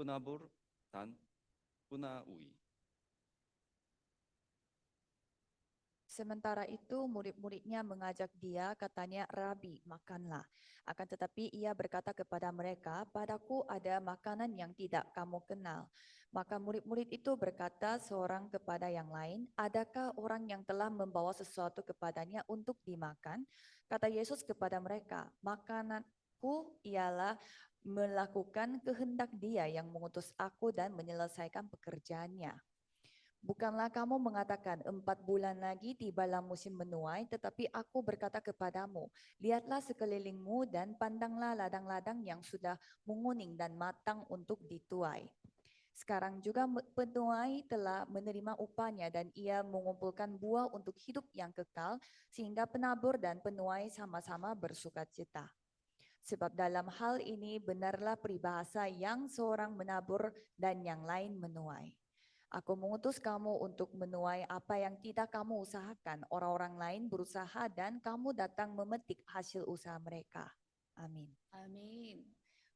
penabur, dan penaui. Sementara itu murid-muridnya mengajak dia, katanya, "Rabi, makanlah." Akan tetapi ia berkata kepada mereka, "Padaku ada makanan yang tidak kamu kenal." Maka murid-murid itu berkata seorang kepada yang lain, "Adakah orang yang telah membawa sesuatu kepadanya untuk dimakan?" Kata Yesus kepada mereka, "Makananku ialah melakukan kehendak Dia yang mengutus aku dan menyelesaikan pekerjaannya. Bukanlah kamu mengatakan 4 bulan lagi tibalah musim menuai, tetapi aku berkata kepadamu, lihatlah sekelilingmu dan pandanglah ladang-ladang yang sudah menguning dan matang untuk dituai. Sekarang juga penuai telah menerima upahnya dan ia mengumpulkan buah untuk hidup yang kekal, sehingga penabur dan penuai sama-sama bersukacita. Sebab dalam hal ini benarlah peribahasa yang seorang menabur dan yang lain menuai. Aku mengutus kamu untuk menuai apa yang tidak kamu usahakan. Orang-orang lain berusaha dan kamu datang memetik hasil usaha mereka. Amin. Amin.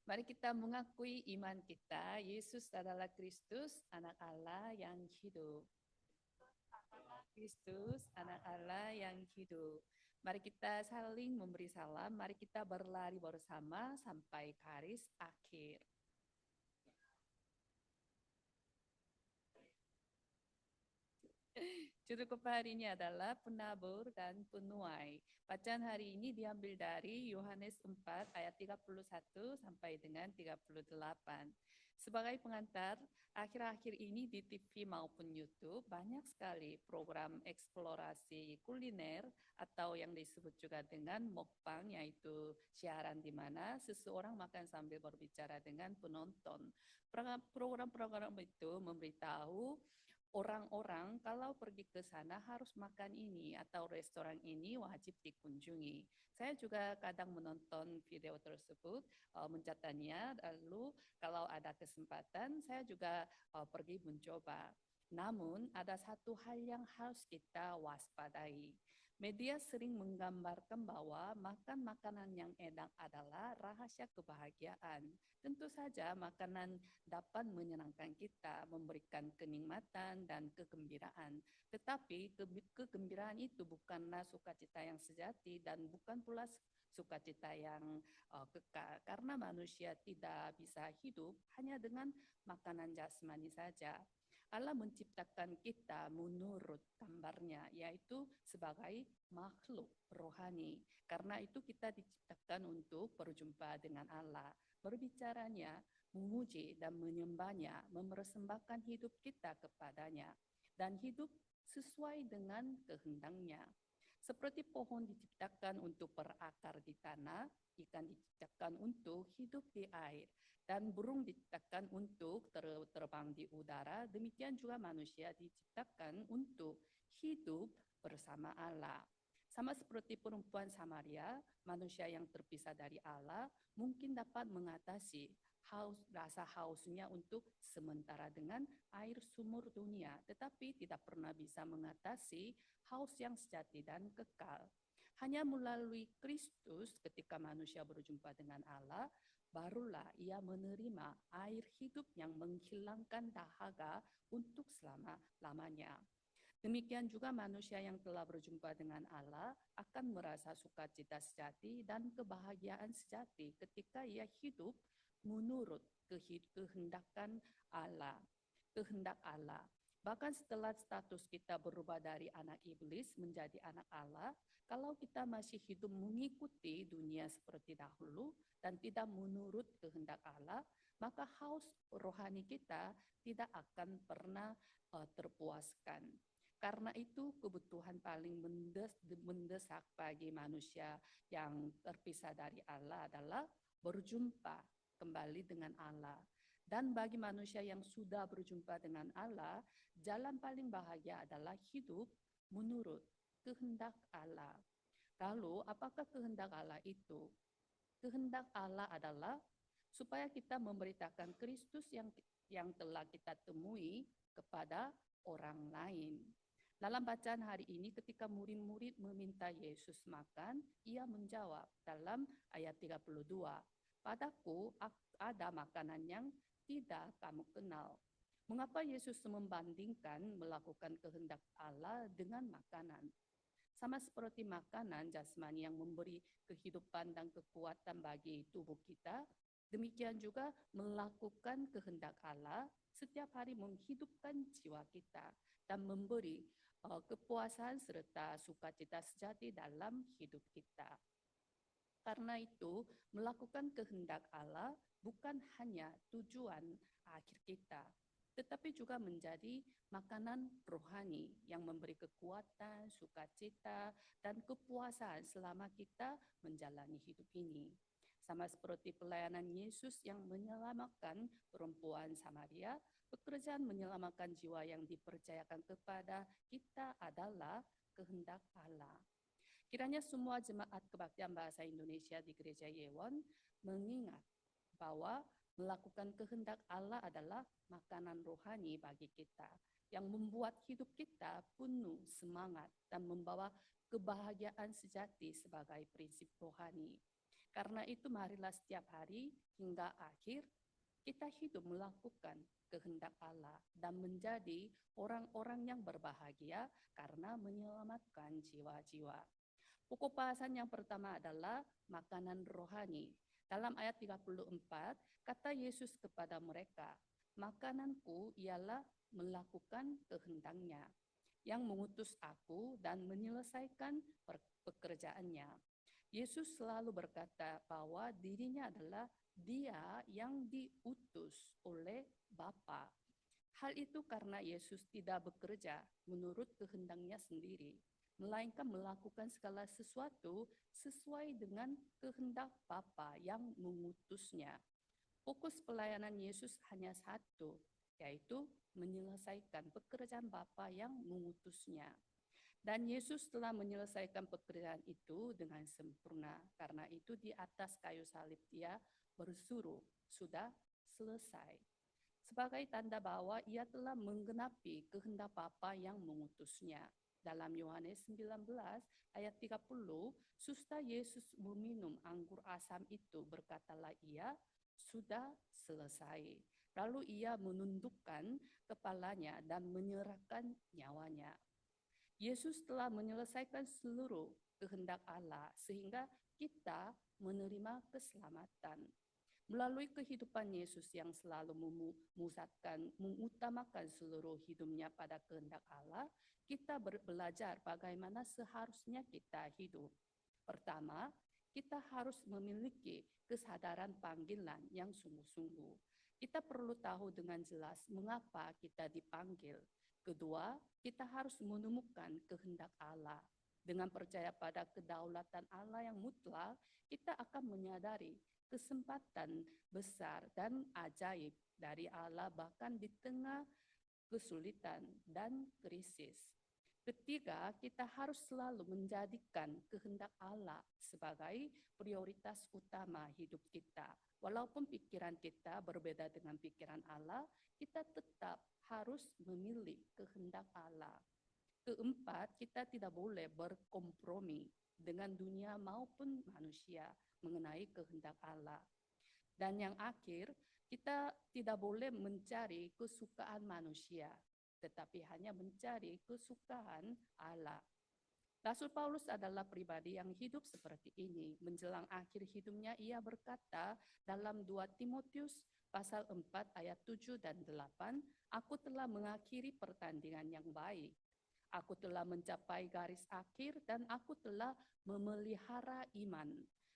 Mari kita mengakui iman kita, Yesus adalah Kristus, anak Allah yang hidup. Kristus, anak Allah yang hidup. Mari kita saling memberi salam, mari kita berlari bersama sampai garis akhir. Judul khotbah hari ini adalah penabur dan penuai. Bacaan hari ini diambil dari Yohanes 4 ayat 31 sampai dengan 38. Sebagai pengantar, akhir-akhir ini di TV maupun YouTube banyak sekali program eksplorasi kuliner atau yang disebut juga dengan mukbang, yaitu siaran di mana seseorang makan sambil berbicara dengan penonton. Program-program itu memberitahu orang-orang kalau pergi ke sana harus makan ini atau restoran ini wajib dikunjungi. Saya juga kadang menonton video tersebut, mencatatnya, lalu kalau ada kesempatan saya juga pergi mencoba. Namun ada satu hal yang harus kita waspadai. Media sering menggambarkan bahwa makan makanan yang enak adalah rahasia kebahagiaan. Tentu saja makanan dapat menyenangkan kita, memberikan kenikmatan dan kegembiraan. Tetapi kegembiraan itu bukanlah sukacita yang sejati dan bukan pula sukacita yang kekal. Karena manusia tidak bisa hidup hanya dengan makanan jasmani saja. Allah menciptakan kita menurut gambarnya, yaitu sebagai makhluk rohani. Karena itu kita diciptakan untuk berjumpa dengan Allah, berbicaranya, memuji dan menyembahnya, mempersembahkan hidup kita kepadanya, dan hidup sesuai dengan kehendaknya. Seperti pohon diciptakan untuk berakar di tanah, ikan diciptakan untuk hidup di air, dan burung diciptakan untuk terbang di udara, demikian juga manusia diciptakan untuk hidup bersama Allah. Sama seperti perempuan Samaria, manusia yang terpisah dari Allah mungkin dapat mengatasi rasa hausnya untuk sementara dengan air sumur dunia, tetapi tidak pernah bisa mengatasi haus yang sejati dan kekal. Hanya melalui Kristus ketika manusia berjumpa dengan Allah, barulah ia menerima air hidup yang menghilangkan dahaga untuk selama-lamanya. Demikian juga manusia yang telah berjumpa dengan Allah akan merasa sukacita sejati dan kebahagiaan sejati ketika ia hidup menurut kehendak Allah. Bahkan setelah status kita berubah dari anak iblis menjadi anak Allah, kalau kita masih hidup mengikuti dunia seperti dahulu dan tidak menurut kehendak Allah, maka haus rohani kita tidak akan pernah terpuaskan. Karena itu kebutuhan paling mendesak bagi manusia yang terpisah dari Allah adalah berjumpa kembali dengan Allah. Dan bagi manusia yang sudah berjumpa dengan Allah, jalan paling bahagia adalah hidup menurut kehendak Allah. Lalu, apakah kehendak Allah itu? Kehendak Allah adalah supaya kita memberitakan Kristus yang telah kita temui kepada orang lain. Dalam bacaan hari ini, ketika murid-murid meminta Yesus makan, ia menjawab dalam ayat 32, "Padaku ada makanan yang tidak kamu kenal. Mengapa Yesus membandingkan melakukan kehendak Allah dengan makanan? Sama seperti makanan jasmani yang memberi kehidupan dan kekuatan bagi tubuh kita, demikian juga melakukan kehendak Allah setiap hari menghidupkan jiwa kita dan memberi kepuasan serta sukacita sejati dalam hidup kita. Karena itu, melakukan kehendak Allah bukan hanya tujuan akhir kita, tetapi juga menjadi makanan rohani yang memberi kekuatan, sukacita, dan kepuasan selama kita menjalani hidup ini. Sama seperti pelayanan Yesus yang menyelamatkan perempuan Samaria, pekerjaan menyelamatkan jiwa yang dipercayakan kepada kita adalah kehendak Allah. Kiranya semua jemaat kebaktian bahasa Indonesia di Gereja Yewon mengingat bahwa melakukan kehendak Allah adalah makanan rohani bagi kita yang membuat hidup kita penuh semangat dan membawa kebahagiaan sejati sebagai prinsip rohani. Karena itu marilah setiap hari hingga akhir kita hidup melakukan kehendak Allah dan menjadi orang-orang yang berbahagia karena menyelamatkan jiwa-jiwa. Pokok bahasan yang pertama adalah makanan rohani. Dalam ayat 34, kata Yesus kepada mereka, makananku ialah melakukan kehendaknya yang mengutus aku dan menyelesaikan pekerjaannya. Yesus selalu berkata bahwa dirinya adalah Dia yang diutus oleh Bapa. Hal itu karena Yesus tidak bekerja menurut kehendaknya sendiri, melainkan melakukan segala sesuatu sesuai dengan kehendak Bapa yang mengutusnya. Fokus pelayanan Yesus hanya satu, yaitu menyelesaikan pekerjaan Bapa yang mengutusnya. Dan Yesus telah menyelesaikan pekerjaan itu dengan sempurna. Karena itu di atas kayu salib Dia bersuruh, sudah selesai. Sebagai tanda bahwa Ia telah menggenapi kehendak Bapa yang mengutusnya. Dalam Yohanes 19 ayat 30, sesudah Yesus meminum anggur asam itu, berkatalah Ia, sudah selesai. Lalu Ia menundukkan kepalanya dan menyerahkan nyawanya. Yesus telah menyelesaikan seluruh kehendak Allah sehingga kita menerima keselamatan. Melalui kehidupan Yesus yang selalu mengutamakan seluruh hidupnya pada kehendak Allah, kita belajar bagaimana seharusnya kita hidup. Pertama, kita harus memiliki kesadaran panggilan yang sungguh-sungguh. Kita perlu tahu dengan jelas mengapa kita dipanggil. Kedua, kita harus menemukan kehendak Allah. Dengan percaya pada kedaulatan Allah yang mutlak, kita akan menyadari kesempatan besar dan ajaib dari Allah bahkan di tengah kesulitan dan krisis. Ketiga, kita harus selalu menjadikan kehendak Allah sebagai prioritas utama hidup kita. Walaupun pikiran kita berbeda dengan pikiran Allah, kita tetap harus memilih kehendak Allah. Keempat, kita tidak boleh berkompromi dengan dunia maupun manusia mengenai kehendak Allah. Dan yang akhir, kita tidak boleh mencari kesukaan manusia, tetapi hanya mencari kesukaan Allah. Rasul Paulus adalah pribadi yang hidup seperti ini. Menjelang akhir hidupnya, ia berkata dalam 2 Timotius pasal 4 ayat 7 dan 8, aku telah mengakhiri pertandingan yang baik. Aku telah mencapai garis akhir dan aku telah memelihara iman.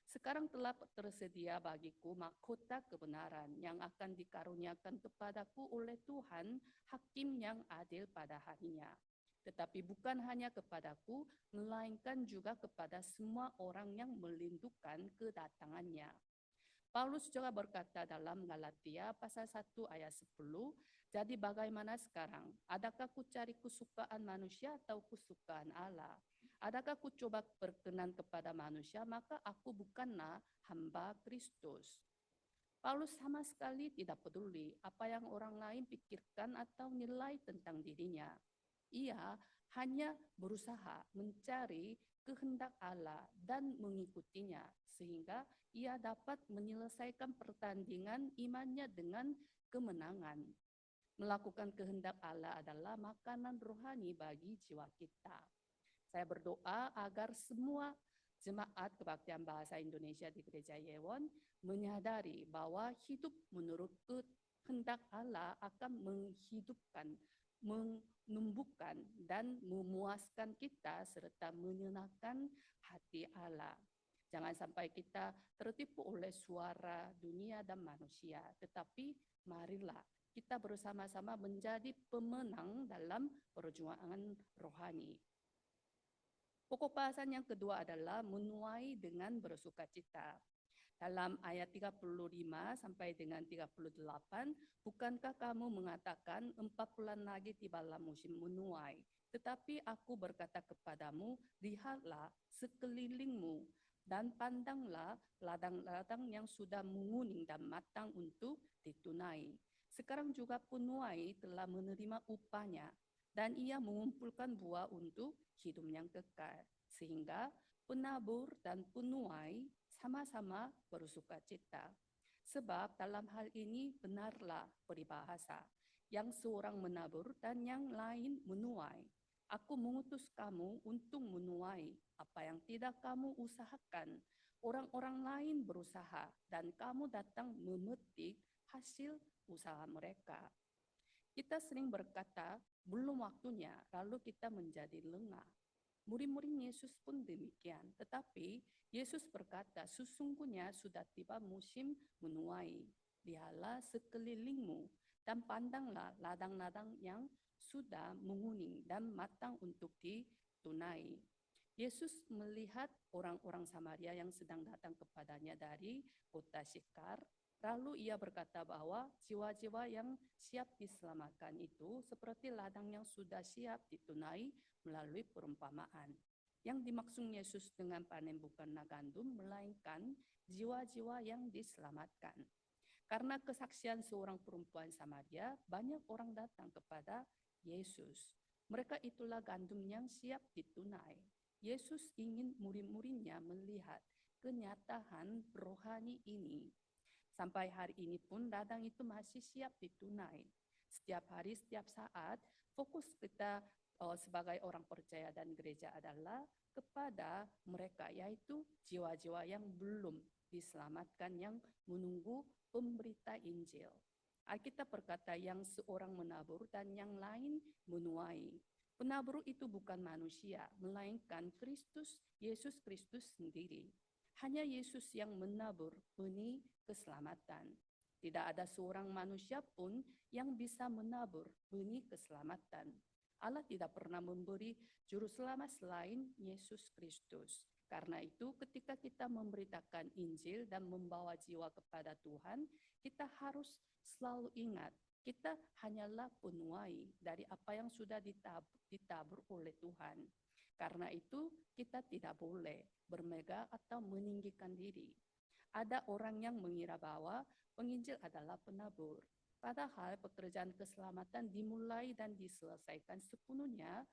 Sekarang telah tersedia bagiku mahkota kebenaran yang akan dikaruniakan kepadaku oleh Tuhan, Hakim yang adil pada harinya. Tetapi bukan hanya kepadaku, melainkan juga kepada semua orang yang merindukan kedatangannya. Paulus juga berkata dalam Galatia pasal 1 ayat 10, jadi bagaimana sekarang? Adakah ku cari kesukaan manusia atau kesukaan Allah? Adakah ku coba berkenan kepada manusia, maka aku bukanlah hamba Kristus. Paulus sama sekali tidak peduli apa yang orang lain pikirkan atau nilai tentang dirinya. Ia hanya berusaha mencari kehendak Allah dan mengikutinya, sehingga ia dapat menyelesaikan pertandingan imannya dengan kemenangan. Melakukan kehendak Allah adalah makanan rohani bagi jiwa kita. Saya berdoa agar semua jemaat kebaktian bahasa Indonesia di Gereja Yewon menyadari bahwa hidup menurut kehendak Allah akan menghidupkan, menumbuhkan, dan memuaskan kita serta menyenangkan hati Allah. Jangan sampai kita tertipu oleh suara dunia dan manusia, tetapi marilah kita bersama-sama menjadi pemenang dalam perjuangan rohani. Pokok bahasan yang kedua adalah menuai dengan bersukacita. Dalam ayat 35 sampai dengan 38, bukankah kamu mengatakan 4 bulan lagi tibalah musim menuai? Tetapi aku berkata kepadamu, lihatlah sekelilingmu dan pandanglah ladang-ladang yang sudah menguning dan matang untuk ditunai. Sekarang juga penuai telah menerima upahnya, dan ia mengumpulkan buah untuk hidup yang kekal. Sehingga penabur dan penuai sama-sama bersukacita. Sebab dalam hal ini benarlah peribahasa, yang seorang menabur dan yang lain menuai. Aku mengutus kamu untuk menuai apa yang tidak kamu usahakan. Orang-orang lain berusaha dan kamu datang memetik hasil usaha mereka. Kita sering berkata, belum waktunya, lalu kita menjadi lengah. Murid-murid Yesus pun demikian. Tetapi Yesus berkata, sesungguhnya sudah tiba musim menuai. Lihatlah sekelilingmu dan pandanglah ladang-ladang yang sudah menguning dan matang untuk ditunai. Yesus melihat orang-orang Samaria yang sedang datang kepadanya dari kota Syekar. Lalu ia berkata bahwa jiwa-jiwa yang siap diselamatkan itu seperti ladang yang sudah siap ditunai melalui perumpamaan. Yang dimaksud Yesus dengan panen bukanlah gandum, melainkan jiwa-jiwa yang diselamatkan. Karena kesaksian seorang perempuan Samaria, banyak orang datang kepada Yesus. Mereka itulah gandum yang siap ditunai. Yesus ingin murid-muridnya melihat kenyataan rohani ini. Sampai hari ini pun ladang itu masih siap ditunai. Setiap hari, setiap saat, fokus kita sebagai orang percaya dan gereja adalah kepada mereka, yaitu jiwa-jiwa yang belum diselamatkan, yang menunggu pemberita Injil. Alkitab berkata yang seorang menabur dan yang lain menuai. Penabur itu bukan manusia, melainkan Kristus, Yesus Kristus sendiri. Hanya Yesus yang menabur benih keselamatan. Tidak ada seorang manusia pun yang bisa menabur benih keselamatan. Allah tidak pernah memberi juru selamat selain Yesus Kristus. Karena itu ketika kita memberitakan Injil dan membawa jiwa kepada Tuhan, kita harus selalu ingat, kita hanyalah penuai dari apa yang sudah ditabur oleh Tuhan. Karena itu kita tidak boleh bermegah atau meninggikan diri. Ada orang yang mengira bahwa penginjil adalah penabur. Padahal pekerjaan keselamatan dimulai dan diselesaikan sepenuhnya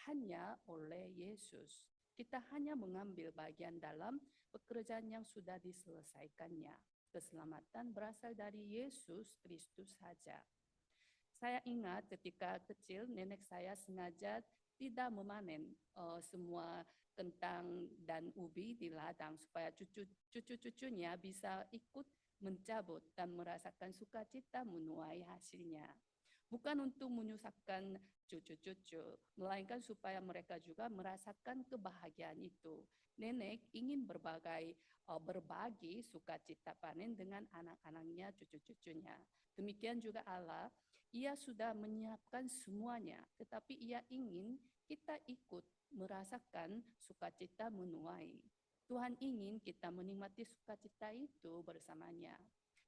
hanya oleh Yesus. Kita hanya mengambil bagian dalam pekerjaan yang sudah diselesaikannya. Keselamatan berasal dari Yesus Kristus saja. Saya ingat ketika kecil nenek saya sengaja tidak memanen semua kentang dan ubi di ladang supaya cucu-cucunya bisa ikut mencabut dan merasakan sukacita menuai hasilnya. Bukan untuk menyusahkan cucu-cucu, melainkan supaya mereka juga merasakan kebahagiaan itu. Nenek ingin berbagi sukacita panen dengan anak-anaknya, cucu-cucunya. Demikian juga Allah, Ia sudah menyiapkan semuanya, tetapi Ia ingin kita ikut merasakan sukacita menuai. Tuhan ingin kita menikmati sukacita itu bersamanya.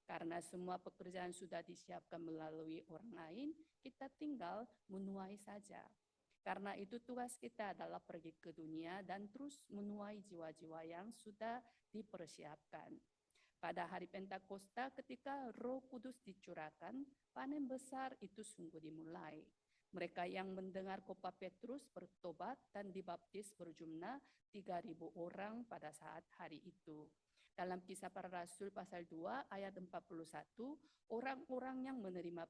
Karena semua pekerjaan sudah disiapkan melalui orang lain, kita tinggal menuai saja. Karena itu tugas kita adalah pergi ke dunia dan terus menuai jiwa-jiwa yang sudah dipersiapkan. Pada hari Pentakosta ketika Roh Kudus dicurahkan, panen besar itu sungguh dimulai. Mereka yang mendengar khotbah Petrus bertobat dan dibaptis berjumlah 3.000 orang pada saat hari itu. Dalam Kisah Para Rasul pasal 2 ayat 41, orang-orang yang menerima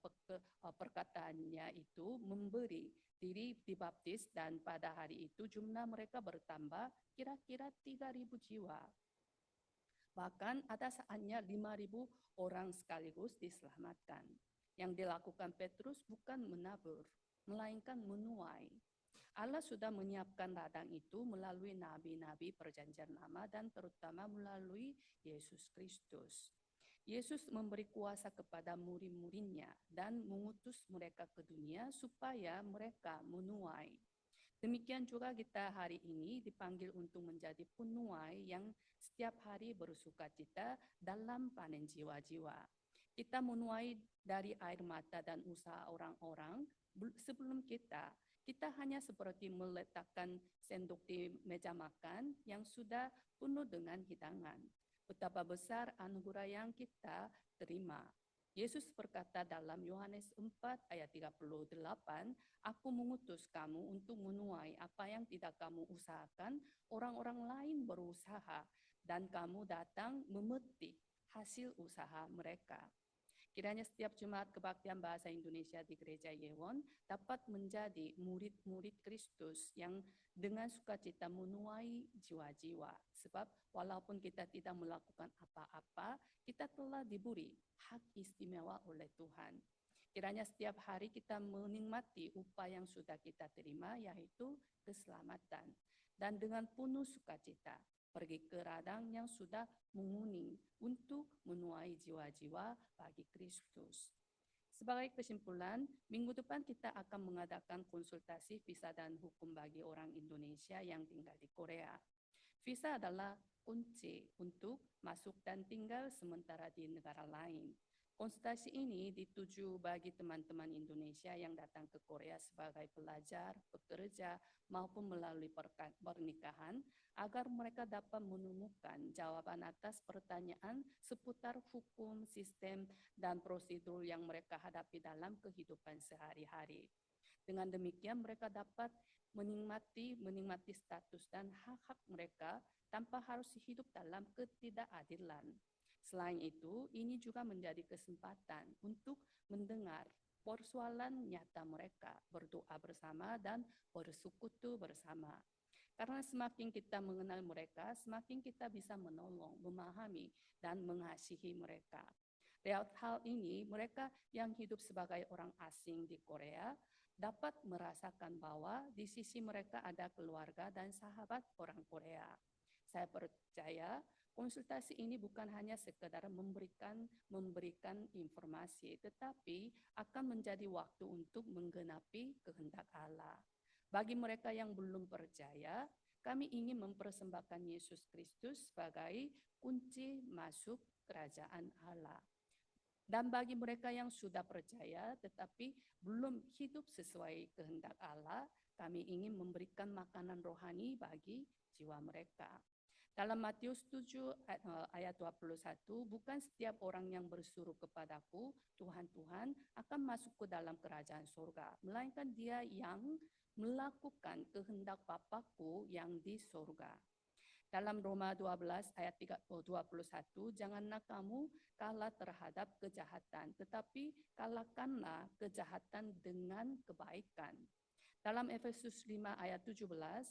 perkataannya itu memberi diri dibaptis dan pada hari itu jumlah mereka bertambah kira-kira 3.000 jiwa. Bahkan ada saatnya 5.000 orang sekaligus diselamatkan. Yang dilakukan Petrus bukan menabur, melainkan menuai. Allah sudah menyiapkan ladang itu melalui nabi-nabi perjanjian lama dan terutama melalui Yesus Kristus. Yesus memberi kuasa kepada murid-muridnya dan mengutus mereka ke dunia supaya mereka menuai. Demikian juga kita hari ini dipanggil untuk menjadi penuai yang setiap hari bersukacita dalam panen jiwa-jiwa. Kita menuai dari air mata dan usaha orang-orang sebelum kita hanya seperti meletakkan sendok di meja makan yang sudah penuh dengan hidangan. Betapa besar anugerah yang kita terima. Yesus berkata dalam Yohanes 4 ayat 38, Aku mengutus kamu untuk menuai apa yang tidak kamu usahakan, orang-orang lain berusaha, dan kamu datang memetik hasil usaha mereka. Kiranya setiap Jumat Kebaktian Bahasa Indonesia di Gereja Yewon dapat menjadi murid-murid Kristus yang dengan sukacita menuai jiwa-jiwa. Sebab walaupun kita tidak melakukan apa-apa, kita telah diberi hak istimewa oleh Tuhan. Kiranya setiap hari kita menikmati upah yang sudah kita terima, yaitu keselamatan. Dan dengan penuh sukacita, pergi ke ladang yang sudah menguning untuk menuai jiwa-jiwa bagi Kristus. Sebagai kesimpulan, minggu depan kita akan mengadakan konsultasi visa dan hukum bagi orang Indonesia yang tinggal di Korea. Visa adalah kunci untuk masuk dan tinggal sementara di negara lain. Konsultasi ini dituju bagi teman-teman Indonesia yang datang ke Korea sebagai pelajar, pekerja, maupun melalui pernikahan, agar mereka dapat menemukan jawaban atas pertanyaan seputar hukum, sistem, dan prosedur yang mereka hadapi dalam kehidupan sehari-hari. Dengan demikian, mereka dapat menikmati status dan hak-hak mereka tanpa harus hidup dalam ketidakadilan. Selain itu, ini juga menjadi kesempatan untuk mendengar persoalan nyata mereka, berdoa bersama dan bersekutu bersama. Karena semakin kita mengenal mereka, semakin kita bisa menolong, memahami, dan mengasihi mereka. Lewat hal ini, mereka yang hidup sebagai orang asing di Korea dapat merasakan bahwa di sisi mereka ada keluarga dan sahabat orang Korea. Saya percaya konsultasi ini bukan hanya sekedar memberikan informasi, tetapi akan menjadi waktu untuk menggenapi kehendak Allah. Bagi mereka yang belum percaya, kami ingin mempersembahkan Yesus Kristus sebagai kunci masuk kerajaan Allah. Dan bagi mereka yang sudah percaya tetapi belum hidup sesuai kehendak Allah, kami ingin memberikan makanan rohani bagi jiwa mereka. Dalam Matius 7 ayat 21, bukan setiap orang yang berseru kepadaku, Tuhan, Tuhan, akan masuk ke dalam kerajaan surga, melainkan dia yang melakukan kehendak Bapa-Ku yang di surga. Dalam Roma 12 ayat 21, janganlah kamu kalah terhadap kejahatan, tetapi kalahkanlah kejahatan dengan kebaikan. Dalam Efesus 5 ayat 17,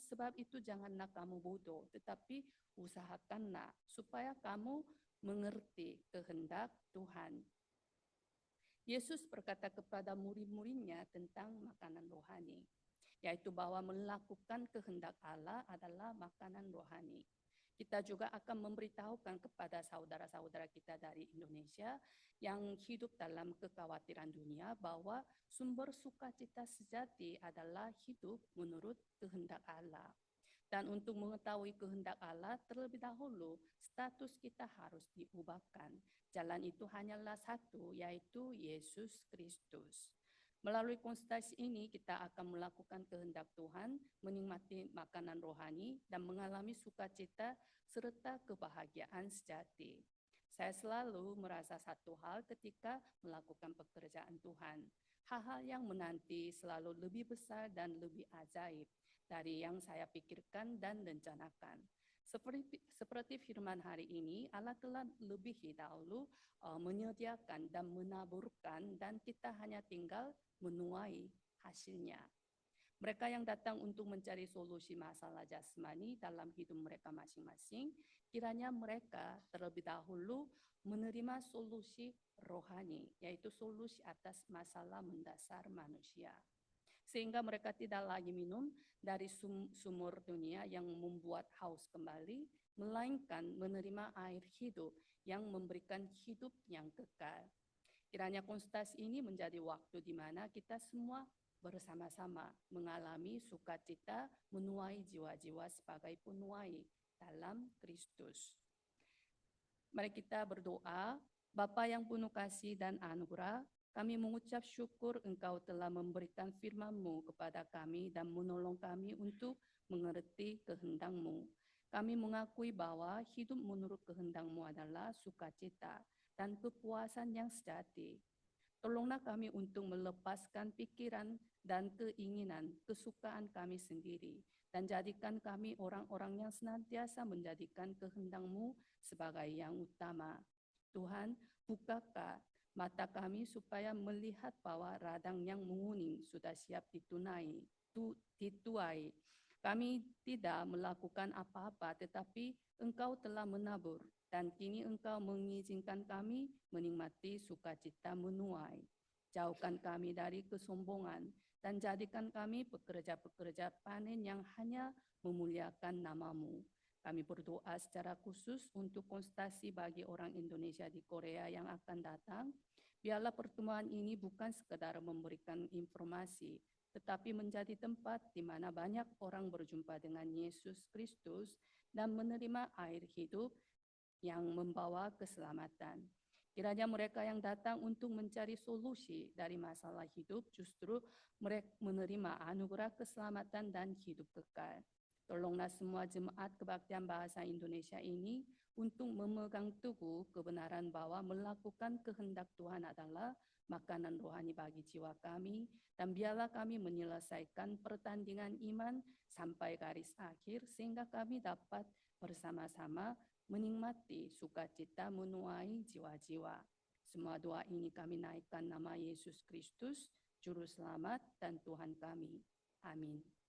sebab itu janganlah kamu bodoh, tetapi usahakanlah supaya kamu mengerti kehendak Tuhan. Yesus berkata kepada murid-muridnya tentang makanan rohani, yaitu bahwa melakukan kehendak Allah adalah makanan rohani. Kita juga akan memberitahukan kepada saudara-saudara kita dari Indonesia yang hidup dalam kekhawatiran dunia bahwa sumber sukacita sejati adalah hidup menurut kehendak Allah. Dan untuk mengetahui kehendak Allah, terlebih dahulu status kita harus diubahkan. Jalan itu hanyalah satu, yaitu Yesus Kristus. Melalui konsultasi ini, kita akan melakukan kehendak Tuhan, menikmati makanan rohani, dan mengalami sukacita serta kebahagiaan sejati. Saya selalu merasa satu hal ketika melakukan pekerjaan Tuhan. Hal-hal yang menanti selalu lebih besar dan lebih ajaib dari yang saya pikirkan dan rencanakan. Seperti firman hari ini, Allah telah lebih dahulu menyediakan dan menaburkan dan kita hanya tinggal menuai hasilnya. Mereka yang datang untuk mencari solusi masalah jasmani dalam hidup mereka masing-masing, kiranya mereka terlebih dahulu menerima solusi rohani, yaitu solusi atas masalah mendasar manusia. Sehingga mereka tidak lagi minum dari sumur dunia yang membuat haus kembali, melainkan menerima air hidup yang memberikan hidup yang kekal. Kiranya konsultasi ini menjadi waktu di mana kita semua bersama-sama mengalami sukacita menuai jiwa-jiwa sebagai penuai dalam Kristus. Mari kita berdoa. Bapa yang penuh kasih dan anugerah, kami mengucap syukur Engkau telah memberikan firman-Mu kepada kami dan menolong kami untuk mengerti kehendak-Mu. Kami mengakui bahwa hidup menurut kehendak-Mu adalah sukacita dan kepuasan yang sejati. Tolonglah kami untuk melepaskan pikiran dan keinginan, kesukaan kami sendiri, dan jadikan kami orang-orang yang senantiasa menjadikan kehendak-Mu sebagai yang utama. Tuhan, bukakan mata kami supaya melihat bahwa ladang yang menguning sudah siap dituai. Kami tidak melakukan apa-apa, tetapi Engkau telah menabur, dan kini Engkau mengizinkan kami menikmati sukacita menuai. Jauhkan kami dari kesombongan, dan jadikan kami pekerja-pekerja panen yang hanya memuliakan nama-Mu. Kami berdoa secara khusus untuk konsultasi bagi orang Indonesia di Korea yang akan datang. Biarlah pertemuan ini bukan sekedar memberikan informasi, tetapi menjadi tempat di mana banyak orang berjumpa dengan Yesus Kristus dan menerima air hidup yang membawa keselamatan. Kiranya mereka yang datang untuk mencari solusi dari masalah hidup justru mereka menerima anugerah keselamatan dan hidup kekal. Tolonglah semua jemaat kebaktian bahasa Indonesia ini untuk memegang teguh kebenaran bahwa melakukan kehendak Tuhan adalah makanan rohani bagi jiwa kami, dan biarlah kami menyelesaikan pertandingan iman sampai garis akhir sehingga kami dapat bersama-sama menikmati sukacita menuai jiwa-jiwa. Semua doa ini kami naikkan nama Yesus Kristus, Juru Selamat dan Tuhan kami. Amin.